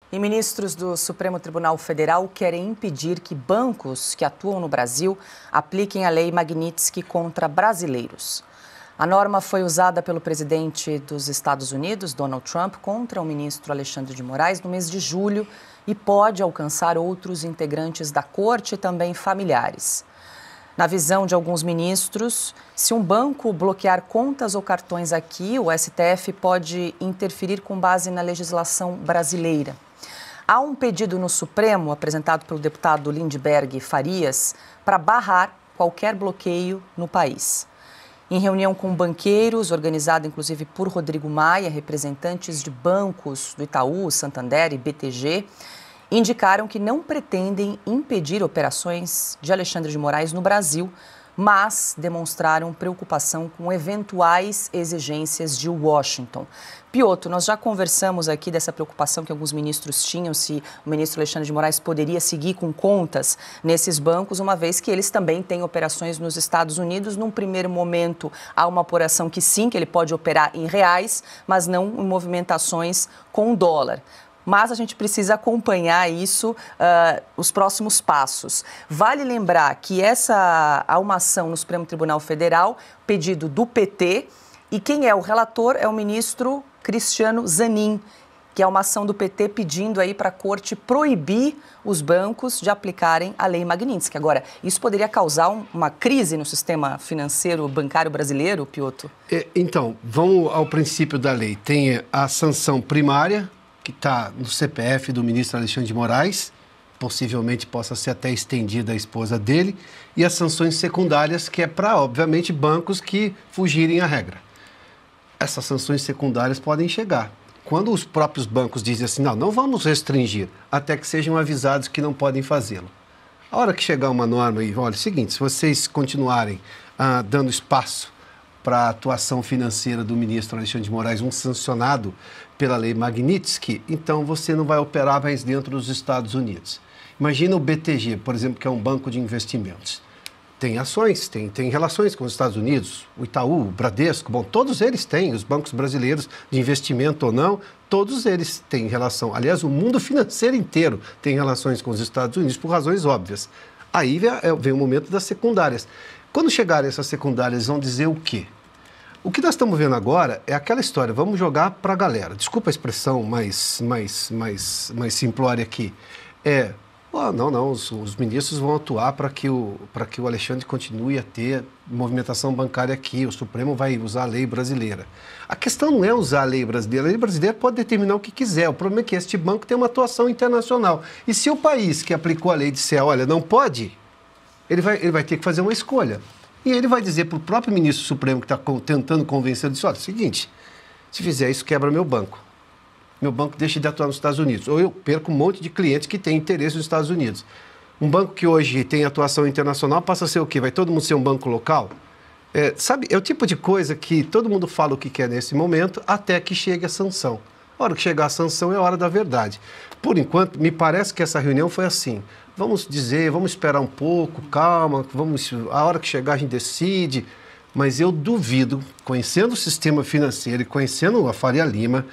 E ministros do Supremo Tribunal Federal querem impedir que bancos que atuam no Brasil apliquem a lei Magnitsky contra brasileiros. A norma foi usada pelo presidente dos Estados Unidos, Donald Trump, contra o ministro Alexandre de Moraes no mês de julho e pode alcançar outros integrantes da corte e também familiares. Na visão de alguns ministros, se um banco bloquear contas ou cartões aqui, o STF pode interferir com base na legislação brasileira. Há um pedido no Supremo, apresentado pelo deputado Lindbergh Farias, para barrar qualquer bloqueio no país. Em reunião com banqueiros, organizada inclusive por Rodrigo Maia, representantes de bancos do Itaú, Santander e BTG, indicaram que não pretendem impedir operações de Alexandre de Moraes no Brasil, mas demonstraram preocupação com eventuais exigências de Washington. Piotr, nós já conversamos aqui dessa preocupação que alguns ministros tinham se o ministro Alexandre de Moraes poderia seguir com contas nesses bancos, uma vez que eles também têm operações nos Estados Unidos. Num primeiro momento, há uma apuração que sim, que ele pode operar em reais, mas não em movimentações com dólar. Mas a gente precisa acompanhar isso, os próximos passos. Vale lembrar que há uma ação no Supremo Tribunal Federal, pedido do PT, e quem é o relator é o ministro Cristiano Zanin, que é uma ação do PT pedindo aí para a corte proibir os bancos de aplicarem a lei Magnitsky. Agora, isso poderia causar uma crise no sistema financeiro bancário brasileiro, Piotr? Então, vamos ao princípio da lei. Tem a sanção primária, que está no CPF do ministro Alexandre de Moraes, possivelmente possa ser até estendida à esposa dele, e as sanções secundárias, que é para, obviamente, bancos que fugirem à regra. Essas sanções secundárias podem chegar. Quando os próprios bancos dizem assim, não vamos restringir, até que sejam avisados que não podem fazê-lo. A hora que chegar uma norma e olha, é o seguinte, se vocês continuarem dando espaço para a atuação financeira do ministro Alexandre de Moraes, um sancionado pela lei Magnitsky, então você não vai operar mais dentro dos Estados Unidos. Imagina o BTG, por exemplo, que é um banco de investimentos. Tem ações, tem relações com os Estados Unidos, o Itaú, o Bradesco, bom, todos eles têm, os bancos brasileiros de investimento ou não, todos eles têm relação. Aliás, o mundo financeiro inteiro tem relações com os Estados Unidos por razões óbvias. Aí vem o momento das secundárias. Quando chegarem essas secundárias, eles vão dizer o quê? O que nós estamos vendo agora é aquela história, vamos jogar para a galera. Desculpa a expressão mais simplória aqui. Os ministros vão atuar para que o Alexandre continue a ter movimentação bancária aqui, o Supremo vai usar a lei brasileira. A questão não é usar a lei brasileira pode determinar o que quiser, o problema é que este banco tem uma atuação internacional. E se o país que aplicou a lei disser, olha, não pode, ele vai ter que fazer uma escolha. E ele vai dizer para o próprio ministro Supremo que está tentando convencer, olha, é o seguinte, se fizer isso, quebra meu banco. Meu banco deixa de atuar nos Estados Unidos. Ou eu perco um monte de clientes que têm interesse nos Estados Unidos. Um banco que hoje tem atuação internacional passa a ser o quê? Vai todo mundo ser um banco local? É o tipo de coisa que todo mundo fala o que quer nesse momento até que chegue a sanção. A hora que chegar a sanção é a hora da verdade. Por enquanto, me parece que essa reunião foi assim. Vamos esperar um pouco, calma, a hora que chegar a gente decide. Mas eu duvido, conhecendo o sistema financeiro e conhecendo a Faria Lima,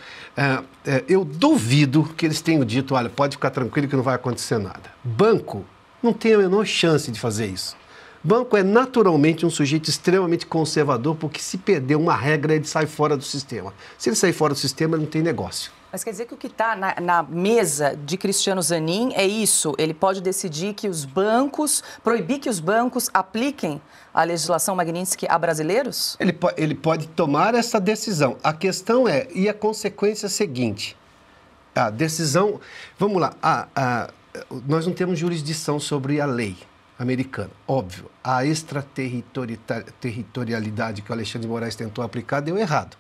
eu duvido que eles tenham dito, olha, pode ficar tranquilo que não vai acontecer nada. Banco não tem a menor chance de fazer isso. Banco é naturalmente um sujeito extremamente conservador, porque se perder uma regra, ele sai fora do sistema. Se ele sair fora do sistema, ele não tem negócio. Mas quer dizer que o que está na mesa de Cristiano Zanin é isso? Ele pode decidir que proibir que os bancos apliquem a legislação Magnitsky a brasileiros? Ele pode tomar essa decisão. A questão e a consequência seguinte. A decisão... Vamos lá. Nós não temos jurisdição sobre a lei americana. Óbvio, a extraterritorialidade que o Alexandre de Moraes tentou aplicar deu errado.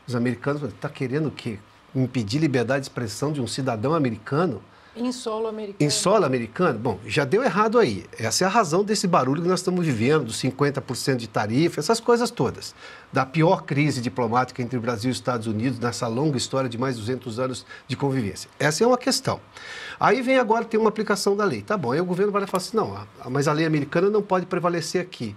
Os americanos estão querendo o quê? Impedir liberdade de expressão de um cidadão americano? Em solo americano. Em solo americano? Bom, já deu errado aí. Essa é a razão desse barulho que nós estamos vivendo, dos 50% de tarifa, essas coisas todas. Da pior crise diplomática entre Brasil e Estados Unidos, nessa longa história de mais de 200 anos de convivência. Essa é uma questão. Aí vem agora, tem uma aplicação da lei. Tá bom, aí o governo vai falar assim, não, mas a lei americana não pode prevalecer aqui.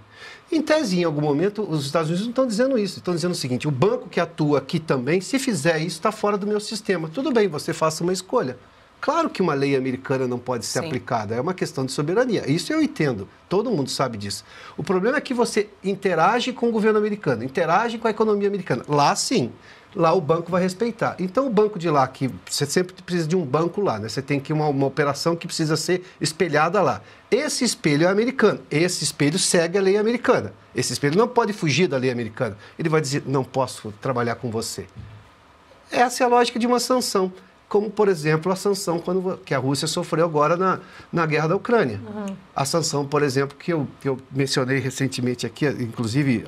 Em tese, em algum momento, os Estados Unidos não estão dizendo isso. Estão dizendo o seguinte, o banco que atua aqui também, se fizer isso, está fora do meu sistema. Tudo bem, você faça uma escolha. Claro que uma lei americana não pode ser aplicada, é uma questão de soberania. Isso eu entendo, todo mundo sabe disso. O problema é que você interage com o governo americano, interage com a economia americana. Lá sim, lá o banco vai respeitar. Então o banco de lá, que você sempre precisa de um banco lá, né? Você tem que uma operação que precisa ser espelhada lá. Esse espelho é americano, esse espelho segue a lei americana. Esse espelho não pode fugir da lei americana. Ele vai dizer, não posso trabalhar com você. Essa é a lógica de uma sanção. Como, por exemplo, a sanção que a Rússia sofreu agora na guerra da Ucrânia. A sanção, por exemplo, que eu mencionei recentemente aqui, inclusive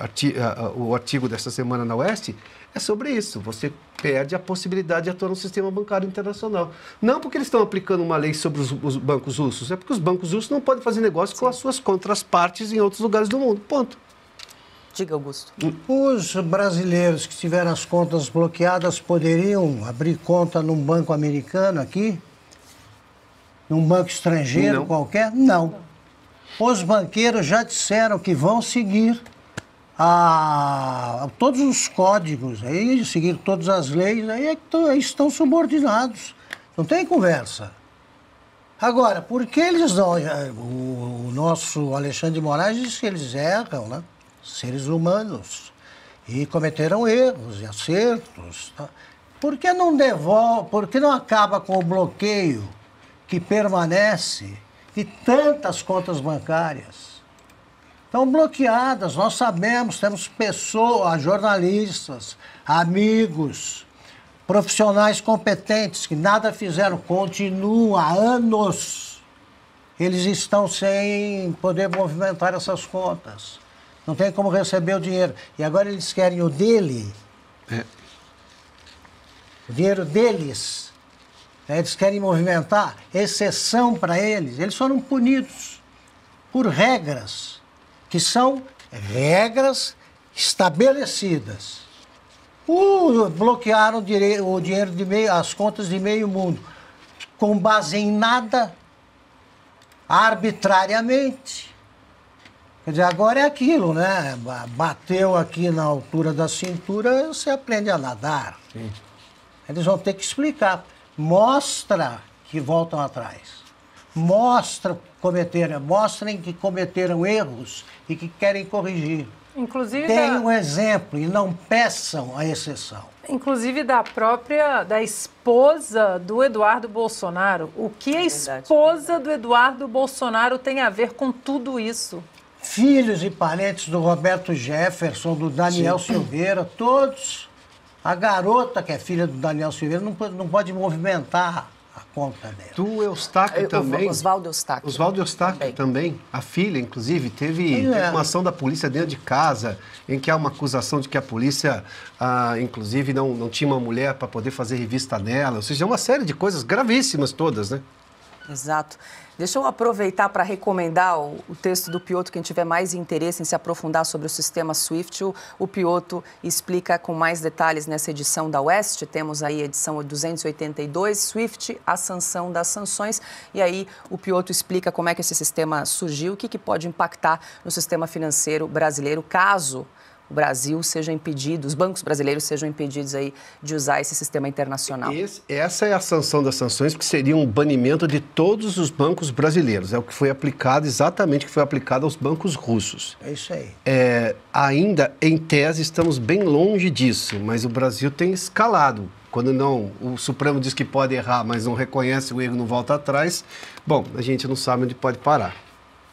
o artigo dessa semana na Oeste, é sobre isso. Você perde a possibilidade de atuar no sistema bancário internacional. Não porque eles estão aplicando uma lei sobre os bancos russos, é porque os bancos russos não podem fazer negócio com as suas contrapartes em outros lugares do mundo. Ponto. Diga, Augusto. Os brasileiros que tiveram as contas bloqueadas poderiam abrir conta num banco americano aqui? Num banco estrangeiro qualquer? Não. Os banqueiros já disseram que vão seguir todos os códigos, aí, seguir todas as leis, aí estão subordinados. Não tem conversa. Agora, por que eles não... O nosso Alexandre de Moraes disse que eles erram, né? Seres humanos, e cometeram erros e acertos. Tá? Por que não acaba com o bloqueio que permanece de tantas contas bancárias? Estão bloqueadas, nós sabemos, temos pessoas, jornalistas, amigos, profissionais competentes que nada fizeram, continuam há anos. Eles estão sem poder movimentar essas contas. Não tem como receber o dinheiro. E agora eles querem o dele. O dinheiro deles. Eles querem movimentar. Exceção para eles. Eles foram punidos por regras, que são regras estabelecidas. Bloquearam o dinheiro as contas de meio mundo. Com base em nada, arbitrariamente. Quer dizer, agora é aquilo, né? Bateu aqui na altura da cintura, você aprende a nadar. Sim. Eles vão ter que explicar. Mostra que voltam atrás. Mostrem que cometeram erros e que querem corrigir. Inclusive Deem um exemplo e não peçam a exceção. Inclusive da esposa do Eduardo Bolsonaro. O que a esposa do Eduardo Bolsonaro tem a ver com tudo isso? Filhos e parentes do Roberto Jefferson, do Daniel Silveira, todos. A garota que é filha do Daniel Silveira não pode movimentar a conta dela. Do Eustáquio também. Oswaldo Eustáquio. Oswaldo Eustáquio também. A filha, inclusive, teve uma ação da polícia dentro de casa, em que há uma acusação de que a polícia, inclusive, não tinha uma mulher para poder fazer revista nela. Ou seja, uma série de coisas gravíssimas todas, né? Exato. Deixa eu aproveitar para recomendar o texto do Piotr, quem tiver mais interesse em se aprofundar sobre o sistema SWIFT. O Piotr explica com mais detalhes nessa edição da Oeste. Temos aí a edição 282, SWIFT, a sanção das sanções. E aí o Piotr explica como é que esse sistema surgiu, o que pode impactar no sistema financeiro brasileiro, caso o Brasil seja impedido, os bancos brasileiros sejam impedidos aí de usar esse sistema internacional. Essa é a sanção das sanções, que seria um banimento de todos os bancos brasileiros. É o que foi aplicado, exatamente o que foi aplicado aos bancos russos. É isso aí. Ainda, em tese, estamos bem longe disso, mas o Brasil tem escalado. Quando o Supremo diz que pode errar, mas não reconhece o erro, não volta atrás, bom, a gente não sabe onde pode parar.